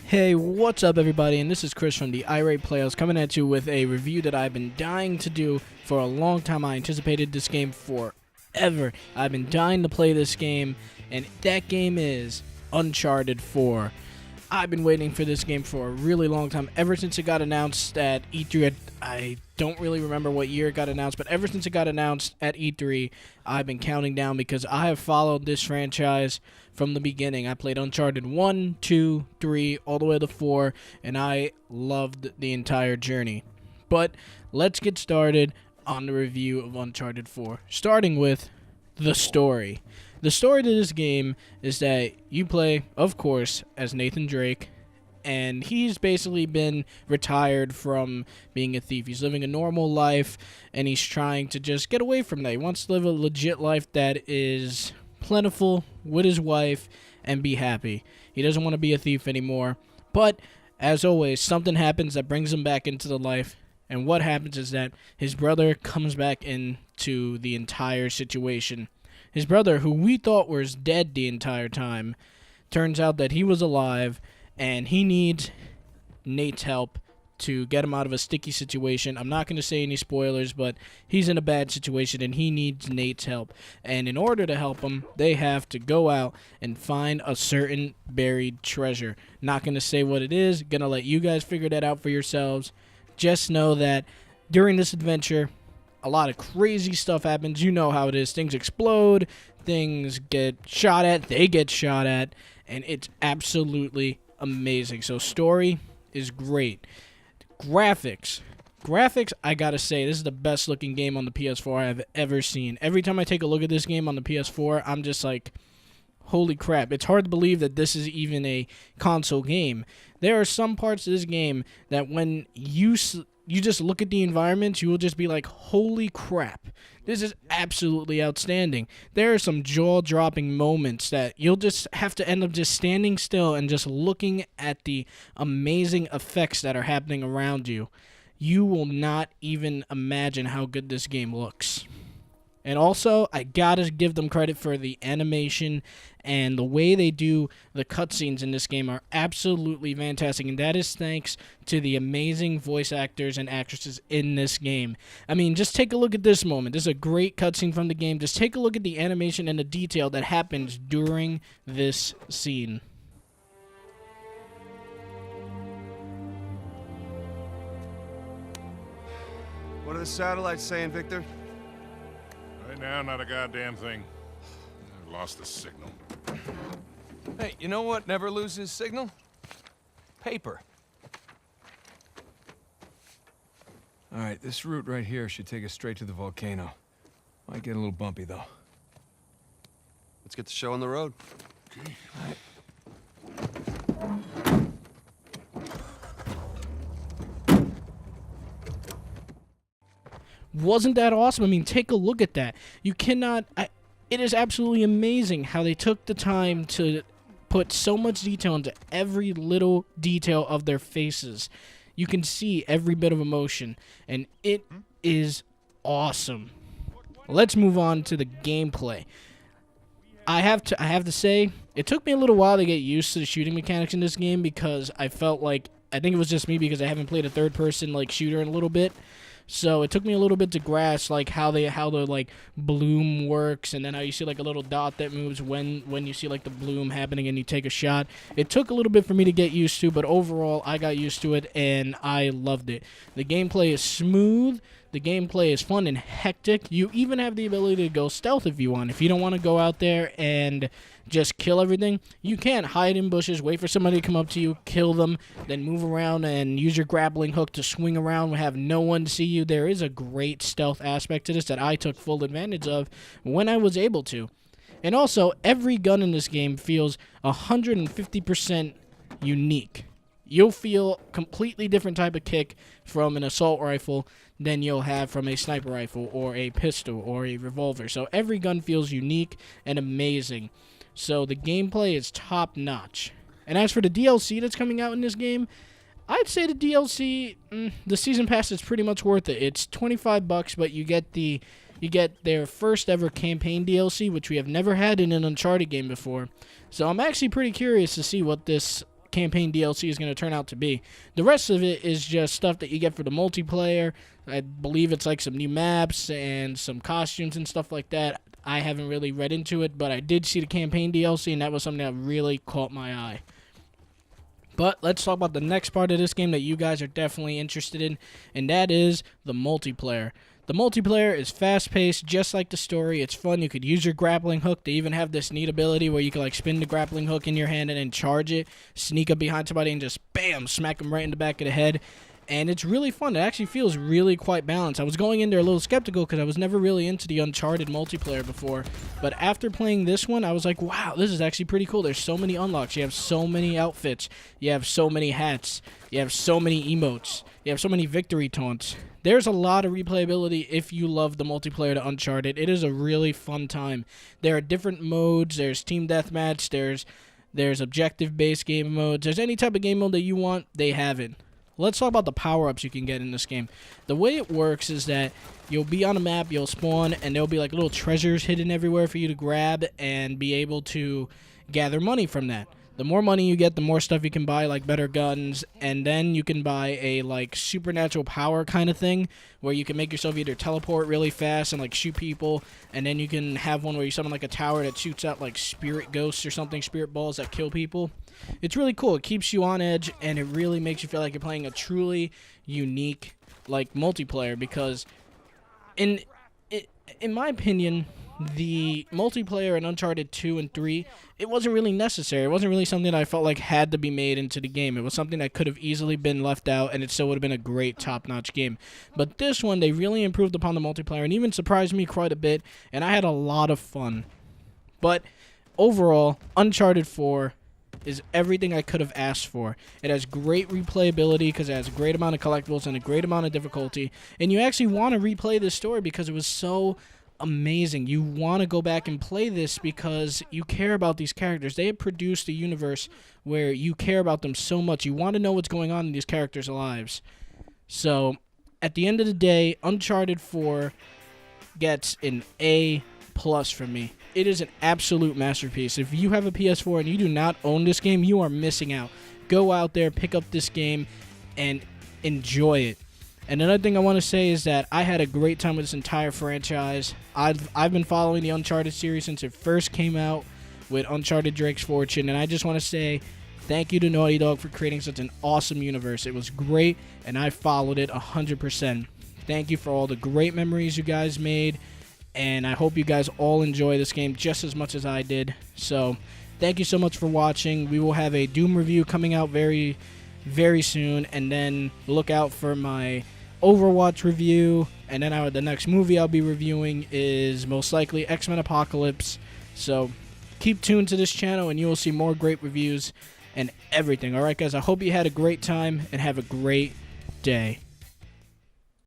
Hey, what's up everybody, and this is Kris from the Irate Playhouse coming at you with a review that I've been dying to do for a long time. I anticipated this game forever. I've been dying to play this game, and that game is Uncharted 4. I've been waiting for this game for a really long time, ever since it got announced at E3. I don't really remember what year it got announced, but ever since it got announced at E3, I've been counting down because I have followed this franchise from the beginning. I played Uncharted 1, 2, 3, all the way to 4, and I loved the entire journey. But let's get started on the review of Uncharted 4, starting with the story. The story to this game is that you play, of course, as Nathan Drake, and he's basically been retired from being a thief. He's living a normal life, and he's trying to just get away from that. He wants to live a legit life that is plentiful with his wife and be happy. He doesn't want to be a thief anymore, but as always, something happens that brings him back into the life, and what happens is that his brother comes back into the entire situation. His brother, who we thought was dead the entire time, turns out that he was alive, and he needs Nate's help to get him out of a sticky situation. I'm not going to say any spoilers, but he's in a bad situation, and he needs Nate's help. And in order to help him, they have to go out and find a certain buried treasure. Not going to say what it is. Going to let you guys figure that out for yourselves. Just know that during this adventure, a lot of crazy stuff happens. You know how it is. Things explode, things get shot at, they get shot at, and it's absolutely amazing. So story is great. Graphics, I gotta say, this is the best looking game on the PS4 I've ever seen. Every time I take a look at this game on the PS4, I'm just like, holy crap. It's hard to believe that this is even a console game. There are some parts of this game that when you just look at the environments, you will just be like, holy crap, this is absolutely outstanding. There are some jaw-dropping moments that you'll just have to end up just standing still and just looking at the amazing effects that are happening around you. You will not even imagine how good this game looks. And also, I gotta give them credit for the animation, and the way they do the cutscenes in this game are absolutely fantastic, and that is thanks to the amazing voice actors and actresses in this game. I mean, just take a look at this moment. This is a great cutscene from the game. Just take a look at the animation and the detail that happens during this scene. What are the satellites saying, Victor? Right now, not a goddamn thing. I've lost the signal. Hey, you know what never loses signal? Paper. All right, this route right here should take us straight to the volcano. Might get a little bumpy, though. Let's get the show on the road. Okay. All right. Wasn't that awesome? I mean, take a look at that. You cannot... it is absolutely amazing how they took the time to put so much detail into every little detail of their faces. You can see every bit of emotion, and it is awesome. Let's move on to the gameplay. I have to say, it took me a little while to get used to the shooting mechanics in this game because I felt like... I think it was just me because I haven't played a third-person like shooter in a little bit. So it took me a little bit to grasp like how the like bloom works, and then how you see like a little dot that moves when you see like the bloom happening and you take a shot. It took a little bit for me to get used to, but overall I got used to it and I loved it. The gameplay is smooth. The gameplay is fun and hectic. You even have the ability to go stealth if you want. If you don't want to go out there and just kill everything, you can hide in bushes, wait for somebody to come up to you, kill them, then move around and use your grappling hook to swing around and have no one see you. There is a great stealth aspect to this that I took full advantage of when I was able to. And also, every gun in this game feels 150% unique. You'll feel completely different type of kick from an assault rifle than you'll have from a sniper rifle or a pistol or a revolver. So every gun feels unique and amazing. So the gameplay is top notch. And as for the DLC that's coming out in this game, I'd say the DLC, the season pass is pretty much worth it. It's $25, but you get their first ever campaign DLC, which we have never had in an Uncharted game before. So I'm actually pretty curious to see what this campaign DLC is going to turn out to be. The rest of it is just stuff that you get for the multiplayer. I believe it's like some new maps and some costumes and stuff like that. I haven't really read into it, but I did see the campaign DLC, and that was something that really caught my eye. But let's talk about the next part of this game that you guys are definitely interested in, and that is the multiplayer. The multiplayer is fast-paced, just like the story. It's fun. You could use your grappling hook. They even have this neat ability where you can like spin the grappling hook in your hand and then charge it, sneak up behind somebody, and just bam, smack them right in the back of the head. And it's really fun. It actually feels really quite balanced. I was going in there a little skeptical because I was never really into the Uncharted multiplayer before. But after playing this one, I was like, wow, this is actually pretty cool. There's so many unlocks. You have so many outfits. You have so many hats. You have so many emotes. You have so many victory taunts. There's a lot of replayability if you love the multiplayer to Uncharted. It is a really fun time. There are different modes. There's team deathmatch. There's objective-based game modes. There's any type of game mode that you want, they have it. Let's talk about the power-ups you can get in this game. The way it works is that you'll be on a map, you'll spawn, and there'll be like little treasures hidden everywhere for you to grab and be able to gather money from that. The more money you get, the more stuff you can buy, like better guns, and then you can buy a like supernatural power kind of thing where you can make yourself either teleport really fast and like shoot people, and then you can have one where you summon like a tower that shoots out like spirit ghosts or something, spirit balls that kill people. It's really cool. It keeps you on edge, and it really makes you feel like you're playing a truly unique like multiplayer, because in my opinion, the multiplayer in Uncharted 2 and 3, it wasn't really necessary. It wasn't really something that I felt like had to be made into the game. It was something that could have easily been left out, and it still would have been a great top-notch game. But this one, they really improved upon the multiplayer and even surprised me quite a bit, and I had a lot of fun. But overall, Uncharted 4 is everything I could have asked for. It has great replayability because it has a great amount of collectibles and a great amount of difficulty, and you actually want to replay this story because it was so amazing. You want to go back and play this because you care about these characters. They have produced a universe where you care about them so much. You want to know what's going on in these characters' lives. So, at the end of the day, Uncharted 4 gets an A+ from me. It is an absolute masterpiece. If you have a PS4 and you do not own this game, you are missing out. Go out there, pick up this game, and enjoy it. And another thing I want to say is that I had a great time with this entire franchise. I've been following the Uncharted series since it first came out with Uncharted Drake's Fortune, and I just want to say thank you to Naughty Dog for creating such an awesome universe. It was great, and I followed it 100%. Thank you for all the great memories you guys made, and I hope you guys all enjoy this game just as much as I did. So, thank you so much for watching. We will have a Doom review coming out very, very soon, and then look out for my Overwatch review, and then the next movie I'll be reviewing is most likely X-Men Apocalypse. So keep tuned to this channel and you will see more great reviews and everything. Alright guys, I hope you had a great time and have a great day.